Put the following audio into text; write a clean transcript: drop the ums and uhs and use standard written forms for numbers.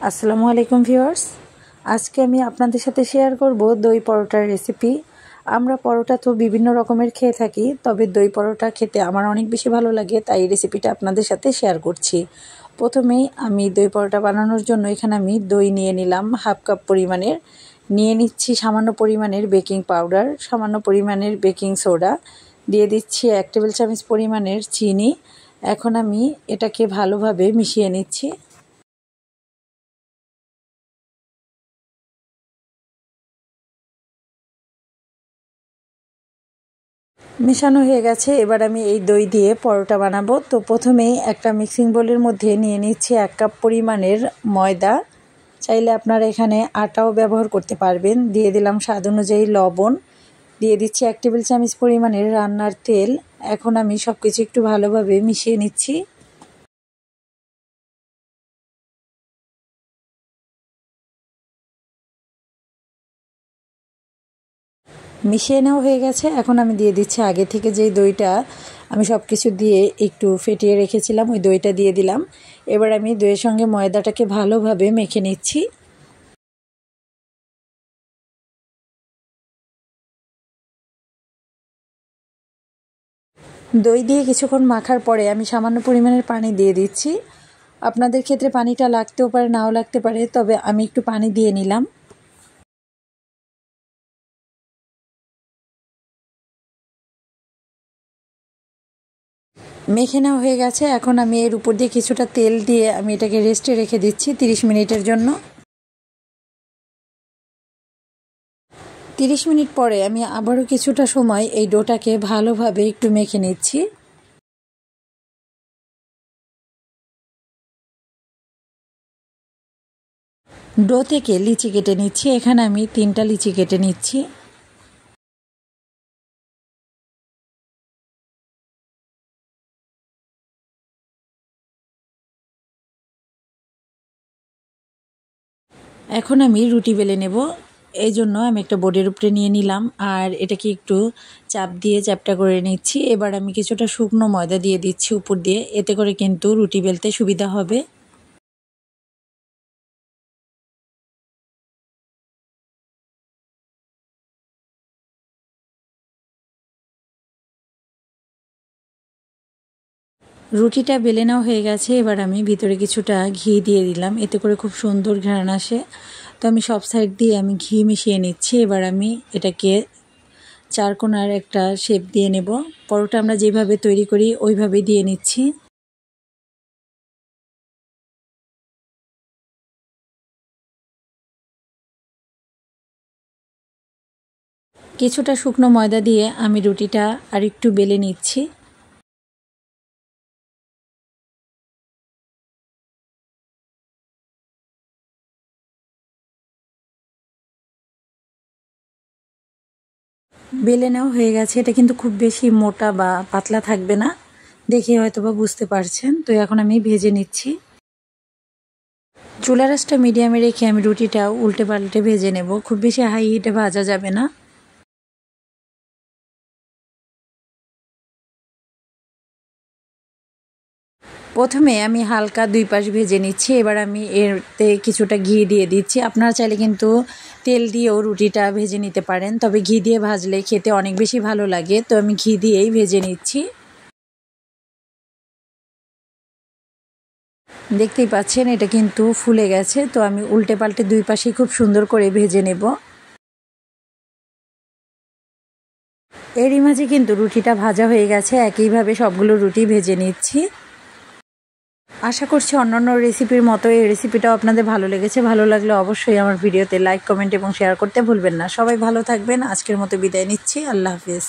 আসসালামু আলাইকুম ভিউয়ার্স, আজকে আমি আপনাদের সাথে শেয়ার করব দই পরোটার রেসিপি। আমরা পরোটা তো বিভিন্ন রকমের খেয়ে থাকি, তবে দই পরোটা খেতে আমার অনেক বেশি ভালো লাগে, তাই এই রেসিপিটা আপনাদের সাথে শেয়ার করছি। প্রথমেই আমি দই পরোটা বানানোর জন্য এখানে আমি দই নিয়ে নিলাম হাফ কাপ পরিমাণের, নিয়ে নিচ্ছি সামান্য পরিমাণের বেকিং পাউডার, সামান্য পরিমাণের বেকিং সোডা, দিয়ে দিচ্ছি 1 টেবিল চামচ পরিমাণের চিনি। এখন আমি এটাকে ভালোভাবে মিশিয়ে নিচ্ছি। মেশানো হয়ে গেছে, এবার আমি এই দই দিয়ে পরোটা বানাবো। তো প্রথমেই একটা মিক্সিং বোলের মধ্যে নিয়ে নিচ্ছি 1 কাপ পরিমাণের ময়দা, চাইলে আপনারা এখানে আটাও ব্যবহার করতে পারবেন। দিয়ে দিলাম স্বাদ অনুযায়ী লবণ, দিয়ে দিচ্ছি 1 টেবিল চামচ পরিমাণের রান্নার তেল। এখন আমি সব কিছু একটু ভালোভাবে মিশিয়ে নিচ্ছি। মিশিয়ে নেওয়া হয়ে গেছে, এখন আমি দিয়ে দিচ্ছি আগে থেকে যেই দইটা আমি সব কিছু দিয়ে একটু ফেটিয়ে রেখেছিলাম, ওই দইটা দিয়ে দিলাম। এবার আমি দইয়ের সঙ্গে ময়দাটাকে ভালোভাবে মেখে নিচ্ছি। দই দিয়ে কিছুক্ষণ মাখার পরে আমি সামান্য পরিমাণের পানি দিয়ে দিচ্ছি। আপনাদের ক্ষেত্রে পানিটা লাগতেও পারে, নাও লাগতে পারে, তবে আমি একটু পানি দিয়ে নিলাম। মেখে নেওয়া হয়ে গেছে, এখন আমি এর উপর দিয়ে কিছুটা তেল দিয়ে আমি এটাকে রেস্টে রেখে দিচ্ছি 30 মিনিটের জন্য। 30 মিনিট পরে আমি আবারও কিছুটা সময় এই ডোটাকে ভালোভাবে একটু মেখে নিচ্ছি। ডো থেকে লিচি কেটে নিচ্ছি, এখানে আমি 3টা লিচি কেটে নিচ্ছি। এখন আমি রুটি বেলে নেব, এই জন্য আমি একটা বোর্ডের উপরে নিয়ে নিলাম আর এটাকে একটু চাপ দিয়ে চ্যাপটা করে নিচ্ছি। এবার আমি কিছুটা শুকনো ময়দা দিয়ে দিচ্ছি উপর দিয়ে, এতে করে কিন্তু রুটি বেলতে সুবিধা হবে। রুটিটা বেলে নেওয়া হয়ে গেছে, এবার আমি ভিতরে কিছুটা ঘি দিয়ে দিলাম, এতে করে খুব সুন্দর ঘ্রাণ আসে। তো আমি সব সাইড দিয়ে আমি ঘি মিশিয়ে নিচ্ছি। এবার আমি এটাকে চারকোনার একটা শেপ দিয়ে নেব। পরোটা আমরা যেভাবে তৈরি করি ওইভাবে দিয়ে নিচ্ছি। কিছুটা শুকনো ময়দা দিয়ে আমি রুটিটা আরেকটু বেলে নিচ্ছি। বেলে নেওয়া হয়ে গেছে, এটা কিন্তু খুব বেশি মোটা বা পাতলা থাকবে না, দেখে হয়তো বা বুঝতে পারছেন। তো এখন আমি ভেজে নিচ্ছি। চুলার আঁচটা মিডিয়ামে রেখে আমি রুটিটা উল্টে পাল্টে ভেজে নেব, খুব বেশি হাই হিটে ভাজা যাবে না। প্রথমে আমি হালকা 2 পাশ ভেজে নিচ্ছি, এবার আমি এতে কিছুটা ঘি দিয়ে দিচ্ছি। আপনারা চাইলে কিন্তু তেল দিয়েও রুটিটা ভেজে নিতে পারেন, তবে ঘি দিয়ে ভাজলে খেতে অনেক বেশি ভালো লাগে, তো আমি ঘি দিয়েই ভেজে নিচ্ছি। দেখতেই পাচ্ছেন এটা কিন্তু ফুলে গেছে, তো আমি উল্টে পাল্টে 2 পাশেই খুব সুন্দর করে ভেজে নেব। এরই মাঝে কিন্তু রুটিটা ভাজা হয়ে গেছে, একইভাবে সবগুলো রুটি ভেজে নিচ্ছি। আশা করছি অন্যান্য রেসিপির মতো এই রেসিপিটাও আপনাদের ভালো লেগেছে। ভালো লাগলে অবশ্যই আমার ভিডিওতে লাইক, কমেন্ট এবং শেয়ার করতে ভুলবেন না। সবাই ভালো থাকবেন। আজকের মতো বিদায় নিচ্ছি। আল্লাহ হাফেজ।